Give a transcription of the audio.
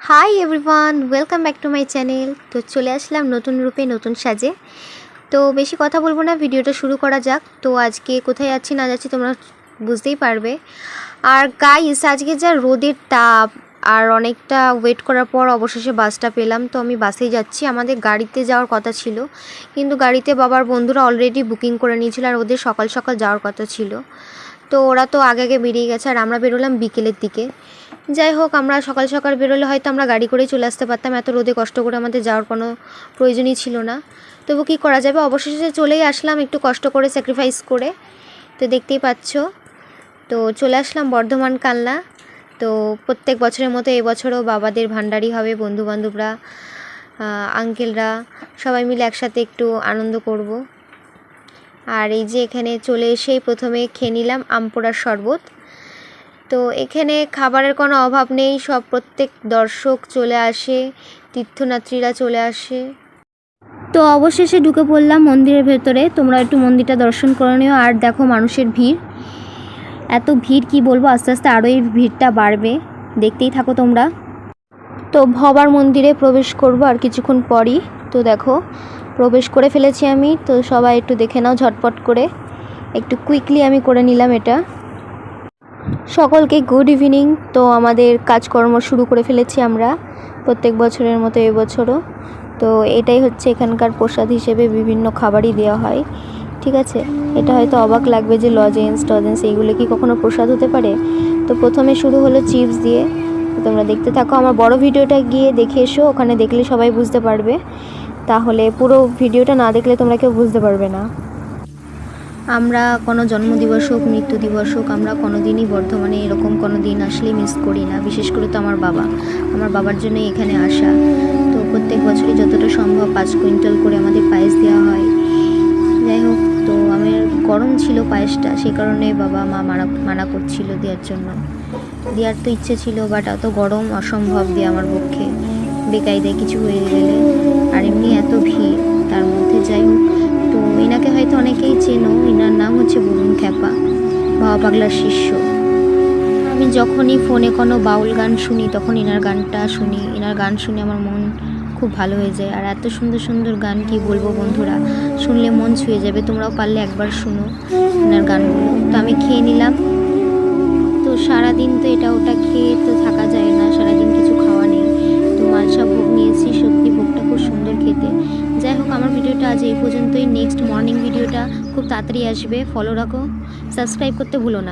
Hi everyone, welcome back to my channel. তো চলে আসলাম নতুন রূপে নতুন সাজে। তো বেশি কথা বলবো না, ভিডিওটা শুরু করা যাক। তো আজকে কোথায় যাচ্ছি না যাচ্ছি তোমরা বুঝতেই পারবে। আর গাইস, আজকে যা রোদের তাপ, আর অনেকটা ওয়েট করার পর অবশেষে বাসটা পেলাম। তো আমি বাসেই যাচ্ছি, আমাদের গাড়িতে যাওয়ার কথা ছিল, কিন্তু গাড়িতে বাবার বন্ধুরা অলরেডি বুকিং করে নিয়েছিল, আর ওদের সকাল সকাল যাওয়ার কথা ছিল। তো ওরা তো আগে আগে বেরিয়ে গেছে, আর আমরা বেরোলাম বিকেলের দিকে। যাই হোক, আমরা সকাল সকাল বেরোলে হয়তো আমরা গাড়ি করেই চলে আসতে পারতাম, এত রোদে কষ্ট করে আমাদের যাওয়ার কোনো প্রয়োজনই ছিল না। তবু কী করা যাবে, অবশেষে চলেই আসলাম একটু কষ্ট করে, স্যাক্রিফাইস করে। তো দেখতেই পাচ্ছ, তো চলে আসলাম বর্ধমান কালনা। তো প্রত্যেক বছরের মতো এবছরও বাবাদের ভান্ডারি হবে, বন্ধুবান্ধবরা, আঙ্কেলরা সবাই মিলে একসাথে একটু আনন্দ করব। আর এই যে এখানে চলে এসেই প্রথমে খেয়ে নিলাম আমপোড়ার শরবত। তো এখানে খাবারের কোনো অভাব নেই, সব প্রত্যেক দর্শক চলে আসে, তীর্থযাত্রীরা চলে আসে। তো অবশেষে ঢুকে পড়লাম মন্দিরের ভেতরে, তোমরা একটু মন্দিরটা দর্শন করে নিও। আর দেখো মানুষের ভিড়, এত ভিড় কি বলবো, আস্তে আস্তে আরও এই ভিড়টা বাড়বে, দেখতেই থাকো তোমরা। তো ভবার মন্দিরে প্রবেশ করব আর কিছুক্ষণ পরই। তো দেখো প্রবেশ করে ফেলেছি আমি। তো সবাই একটু দেখে নাও ঝটপট করে, একটু কুইকলি আমি করে নিলাম এটা। সকলকে গুড ইভিনিং। তো আমাদের কাজকর্ম শুরু করে ফেলেছি আমরা প্রত্যেক বছরের মতো এবছরও। তো এটাই হচ্ছে এখানকার প্রসাদ হিসেবে, বিভিন্ন খাবারই দেওয়া হয়, ঠিক আছে। এটা হয়তো অবাক লাগবে যে লজেন্স টজেন্স এইগুলো কি কখনো প্রসাদ হতে পারে। তো প্রথমে শুরু হলো চিপস দিয়ে। তোমরা দেখতে থাকো, আমার বড় ভিডিওটা গিয়ে দেখে এসো, ওখানে দেখলে সবাই বুঝতে পারবে, তাহলে পুরো ভিডিওটা না দেখলে তোমরা কেউ বুঝতে পারবে না। আমরা কোনো জন্মদিবস হোক, মৃত্যু দিবস হোক, আমরা কোনো দিনই বর্ধমানে এরকম কোনো দিন আসলেই মিস করি না। বিশেষ করে তো আমার বাবার জন্যই এখানে আসা। তো প্রত্যেক বছরই যতটা সম্ভব 5 কুইন্টাল করে আমাদের পায়েস দেওয়া হয়। যাই হোক, তো আমার গরম ছিল পায়েসটা, সেই কারণে বাবা মা মানা করছিল দেওয়ার জন্য। দেওয়ার তো ইচ্ছে ছিল, বাট এত গরম অসম্ভব দেওয়া আমার পক্ষে, বেকায়দায় কিছু হয়ে গেলে। আর এমনি এত ভিড় তার মধ্যে। যাই হোক, তো এনাকে হয়তো অনেকেই চেনো, এনার নাম হচ্ছে বরুণ খ্যাপা, বাবা পাগলার শিষ্য। আমি যখনই ফোনে কোনো বাউল গান শুনি তখন এনার গানটা শুনি, এনার গান শুনে আমার মন খুব ভালো হয়ে যায়। আর এত সুন্দর সুন্দর গান কি বলবো বন্ধুরা, শুনলে মন ছুঁয়ে যাবে। তোমরাও পারলে একবার শুনো এনার গানগুলো। তো আমি খেয়ে নিলাম। তো সারাদিন তো এটা ওটা খেয়ে তো থাকা যায় না, সারাদিন কিছু খাওয়া নেই। তো মালসা ভোগ নিয়েছি, সত্যি ভোগটা খুব সুন্দর খেতে। যাই হোক, আমার ভিডিওটা আজ এই পর্যন্তই। নেক্সট মর্নিং ভিডিওটা খুব তাড়াতাড়ি আসবে, ফলো রাখো, সাবস্ক্রাইব করতে ভুলো না।